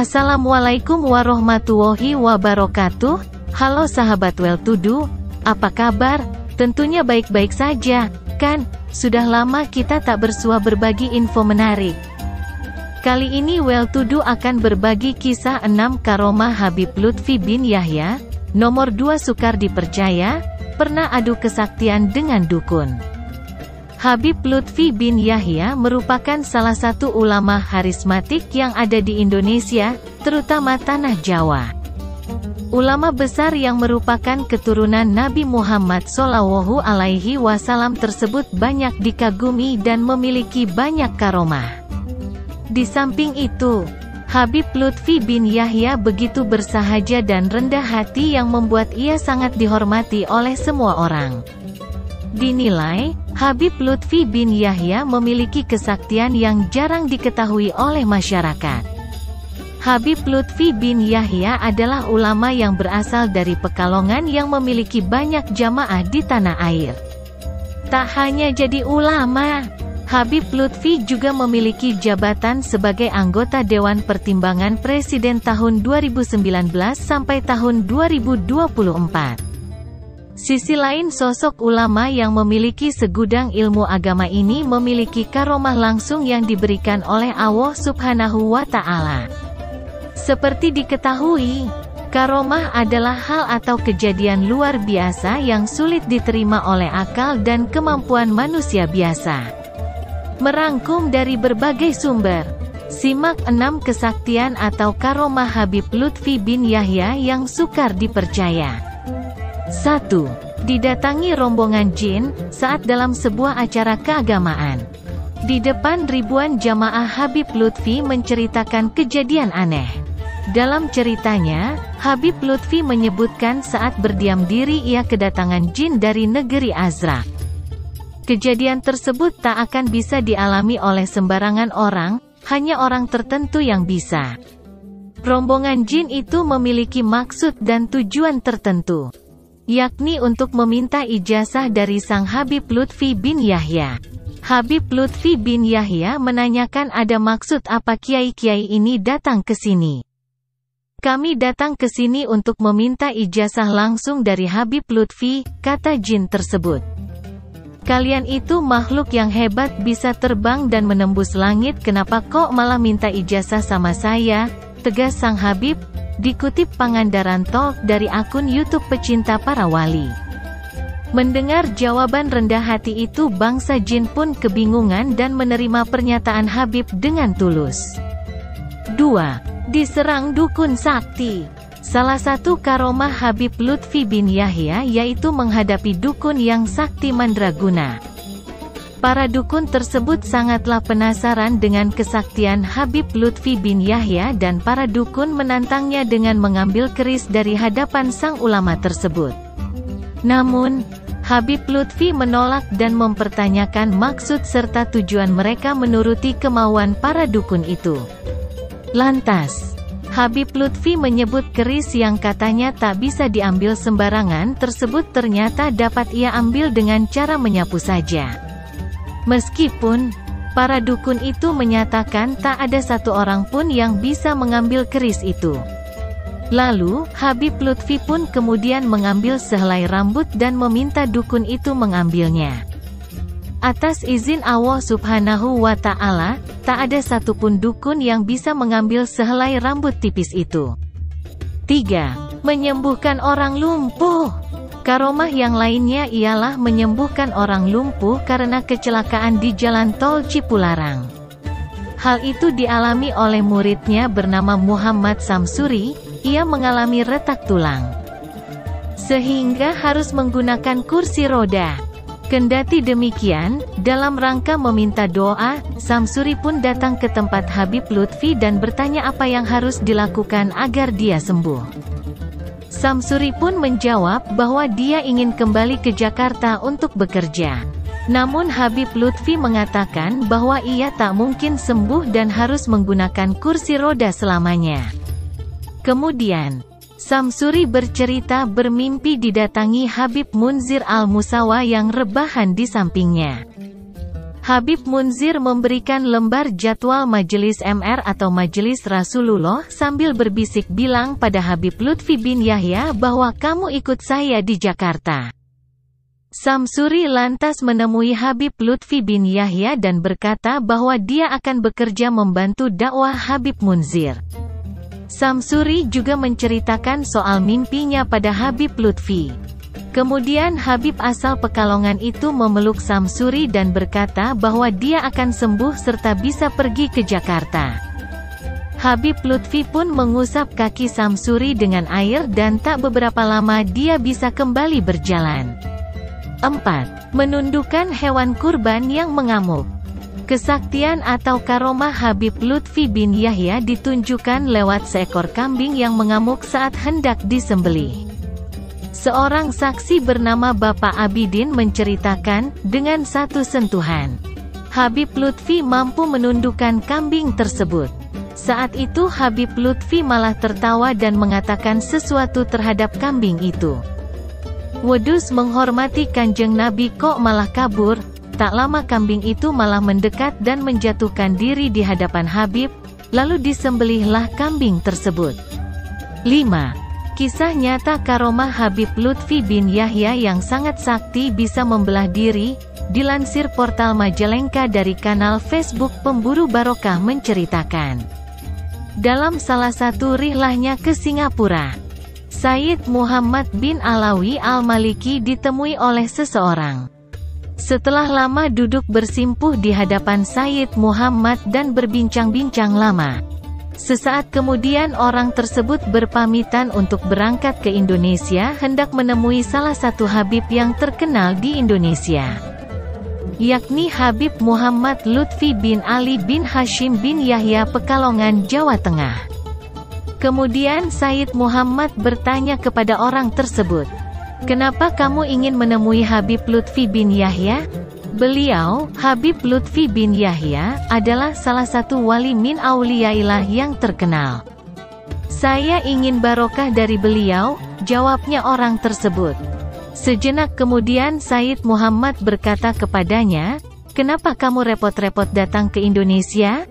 Assalamualaikum warahmatullahi wabarakatuh. Halo sahabat Well To Do, apa kabar? Tentunya baik-baik saja, kan? Sudah lama kita tak bersua berbagi info menarik. Kali ini Well To Do akan berbagi kisah 6 karomah Habib Lutfi bin Yahya. Nomor 2, sukar dipercaya, pernah adu kesaktian dengan dukun. Habib Lutfi bin Yahya merupakan salah satu ulama harismatik yang ada di Indonesia, terutama tanah Jawa. Ulama besar yang merupakan keturunan Nabi Muhammad SAW tersebut banyak dikagumi dan memiliki banyak karomah. Di samping itu, Habib Lutfi bin Yahya begitu bersahaja dan rendah hati yang membuat ia sangat dihormati oleh semua orang. Dinilai, Habib Lutfi bin Yahya memiliki kesaktian yang jarang diketahui oleh masyarakat. Habib Lutfi bin Yahya adalah ulama yang berasal dari Pekalongan yang memiliki banyak jamaah di tanah air. Tak hanya jadi ulama, Habib Lutfi juga memiliki jabatan sebagai anggota Dewan Pertimbangan Presiden tahun 2019 sampai tahun 2024. Sisi lain, sosok ulama yang memiliki segudang ilmu agama ini memiliki karomah langsung yang diberikan oleh Allah Subhanahu wa Ta'ala. Seperti diketahui, karomah adalah hal atau kejadian luar biasa yang sulit diterima oleh akal dan kemampuan manusia biasa. Merangkum dari berbagai sumber, simak 6 kesaktian atau karomah Habib Lutfi bin Yahya yang sukar dipercaya. 1. Didatangi rombongan jin saat dalam sebuah acara keagamaan. Di depan ribuan jamaah, Habib Lutfi menceritakan kejadian aneh. Dalam ceritanya, Habib Lutfi menyebutkan saat berdiam diri ia kedatangan jin dari negeri Azraq. Kejadian tersebut tak akan bisa dialami oleh sembarangan orang, hanya orang tertentu yang bisa. Rombongan jin itu memiliki maksud dan tujuan tertentu, yakni untuk meminta ijazah dari sang Habib Lutfi bin Yahya. Habib Lutfi bin Yahya menanyakan ada maksud apa kiai-kiai ini datang ke sini. Kami datang ke sini untuk meminta ijazah langsung dari Habib Lutfi, kata jin tersebut. Kalian itu makhluk yang hebat, bisa terbang dan menembus langit, kenapa kok malah minta ijazah sama saya, tegas sang Habib. Dikutip Pangandaran Talk dari akun YouTube pecinta para wali. Mendengar jawaban rendah hati itu, bangsa jin pun kebingungan dan menerima pernyataan Habib dengan tulus. 2. Diserang dukun sakti. Salah satu karomah Habib Lutfi bin Yahya yaitu menghadapi dukun yang sakti mandraguna. Para dukun tersebut sangatlah penasaran dengan kesaktian Habib Lutfi bin Yahya dan para dukun menantangnya dengan mengambil keris dari hadapan sang ulama tersebut. Namun, Habib Lutfi menolak dan mempertanyakan maksud serta tujuan mereka menuruti kemauan para dukun itu. Lantas, Habib Lutfi menyebut keris yang katanya tak bisa diambil sembarangan tersebut ternyata dapat ia ambil dengan cara menyapu saja. Meskipun para dukun itu menyatakan tak ada satu orang pun yang bisa mengambil keris itu. Lalu, Habib Lutfi pun kemudian mengambil sehelai rambut dan meminta dukun itu mengambilnya. Atas izin Allah Subhanahu wa Ta'ala, tak ada satupun dukun yang bisa mengambil sehelai rambut tipis itu. 3. Menyembuhkan orang lumpuh. Karomah yang lainnya ialah menyembuhkan orang lumpuh karena kecelakaan di jalan tol Cipularang. Hal itu dialami oleh muridnya bernama Muhammad Samsuri. Ia mengalami retak tulang, sehingga harus menggunakan kursi roda. Kendati demikian, dalam rangka meminta doa, Samsuri pun datang ke tempat Habib Lutfi dan bertanya apa yang harus dilakukan agar dia sembuh. Samsuri pun menjawab bahwa dia ingin kembali ke Jakarta untuk bekerja. Namun Habib Lutfi mengatakan bahwa ia tak mungkin sembuh dan harus menggunakan kursi roda selamanya. Kemudian, Samsuri bercerita bermimpi didatangi Habib Munzir al-Musawa yang rebahan di sampingnya. Habib Munzir memberikan lembar jadwal Majelis MR atau Majelis Rasulullah sambil berbisik bilang pada Habib Lutfi bin Yahya bahwa kamu ikut saya di Jakarta. Samsuri lantas menemui Habib Lutfi bin Yahya dan berkata bahwa dia akan bekerja membantu dakwah Habib Munzir. Samsuri juga menceritakan soal mimpinya pada Habib Lutfi. Kemudian Habib asal Pekalongan itu memeluk Samsuri dan berkata bahwa dia akan sembuh serta bisa pergi ke Jakarta. Habib Lutfi pun mengusap kaki Samsuri dengan air dan tak beberapa lama dia bisa kembali berjalan. 4. Menundukkan hewan kurban yang mengamuk. Kesaktian atau karomah Habib Lutfi bin Yahya ditunjukkan lewat seekor kambing yang mengamuk saat hendak disembelih. Seorang saksi bernama Bapak Abidin menceritakan, dengan satu sentuhan, Habib Lutfi mampu menundukkan kambing tersebut. Saat itu Habib Lutfi malah tertawa dan mengatakan sesuatu terhadap kambing itu. Wedus menghormati Kanjeng Nabi kok malah kabur. Tak lama kambing itu malah mendekat dan menjatuhkan diri di hadapan Habib, lalu disembelihlah kambing tersebut. 5. Kisah nyata karomah Habib Lutfi bin Yahya yang sangat sakti bisa membelah diri, dilansir portal Majalengka dari kanal Facebook Pemburu Barokah menceritakan. Dalam salah satu rihlahnya ke Singapura, Sayyid Muhammad bin Alawi Al-Maliki ditemui oleh seseorang. Setelah lama duduk bersimpuh di hadapan Sayyid Muhammad dan berbincang-bincang lama, sesaat kemudian orang tersebut berpamitan untuk berangkat ke Indonesia hendak menemui salah satu Habib yang terkenal di Indonesia, yakni Habib Muhammad Lutfi bin Ali bin Hashim bin Yahya Pekalongan, Jawa Tengah. Kemudian Sayyid Muhammad bertanya kepada orang tersebut, "Kenapa kamu ingin menemui Habib Lutfi bin Yahya?" Beliau, Habib Lutfi bin Yahya, adalah salah satu wali min auliyaillah yang terkenal. "Saya ingin barokah dari beliau," jawabnya orang tersebut. Sejenak kemudian Sayyid Muhammad berkata kepadanya, "Kenapa kamu repot-repot datang ke Indonesia?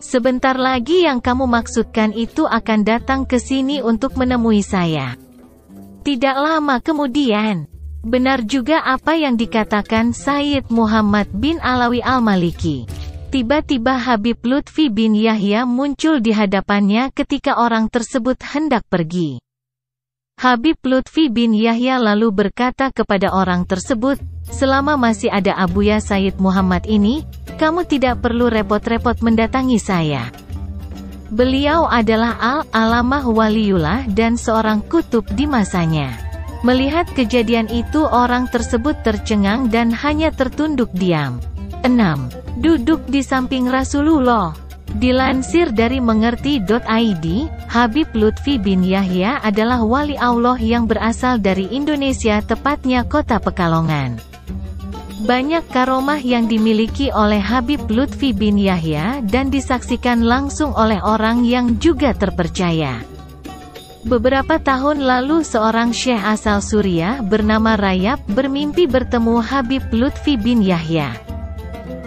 Sebentar lagi yang kamu maksudkan itu akan datang ke sini untuk menemui saya." Tidak lama kemudian, benar juga apa yang dikatakan Sayyid Muhammad bin Alawi Al-Maliki. Tiba-tiba Habib Lutfi bin Yahya muncul di hadapannya ketika orang tersebut hendak pergi. Habib Lutfi bin Yahya lalu berkata kepada orang tersebut, "Selama masih ada Abuya Sayyid Muhammad ini, kamu tidak perlu repot-repot mendatangi saya." Beliau adalah Al-Alamah Waliullah dan seorang kutub di masanya. Melihat kejadian itu orang tersebut tercengang dan hanya tertunduk diam. 6. Duduk di samping Rasulullah. Dilansir dari mengerti.id, Habib Lutfi bin Yahya adalah wali Allah yang berasal dari Indonesia, tepatnya kota Pekalongan. Banyak karomah yang dimiliki oleh Habib Lutfi bin Yahya dan disaksikan langsung oleh orang yang juga terpercaya. Beberapa tahun lalu seorang syekh asal Suriah bernama Rayap bermimpi bertemu Habib Lutfi bin Yahya.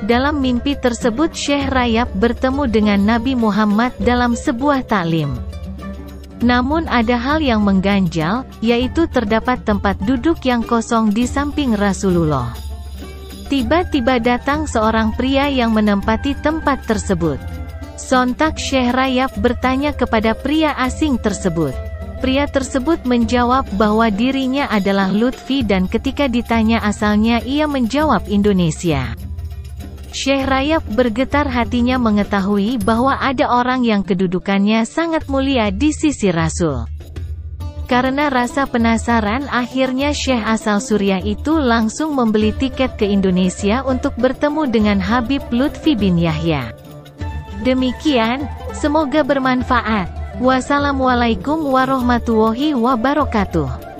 Dalam mimpi tersebut Syekh Rayap bertemu dengan Nabi Muhammad dalam sebuah taklim. Namun ada hal yang mengganjal, yaitu terdapat tempat duduk yang kosong di samping Rasulullah. Tiba-tiba datang seorang pria yang menempati tempat tersebut. Sontak Syekh Rayap bertanya kepada pria asing tersebut. Pria tersebut menjawab bahwa dirinya adalah Lutfi dan ketika ditanya asalnya ia menjawab Indonesia. Syekh Rayap bergetar hatinya mengetahui bahwa ada orang yang kedudukannya sangat mulia di sisi Rasul. Karena rasa penasaran akhirnya Syekh asal Suriah itu langsung membeli tiket ke Indonesia untuk bertemu dengan Habib Lutfi bin Yahya. Demikian, semoga bermanfaat. Wassalamualaikum warahmatullahi wabarakatuh.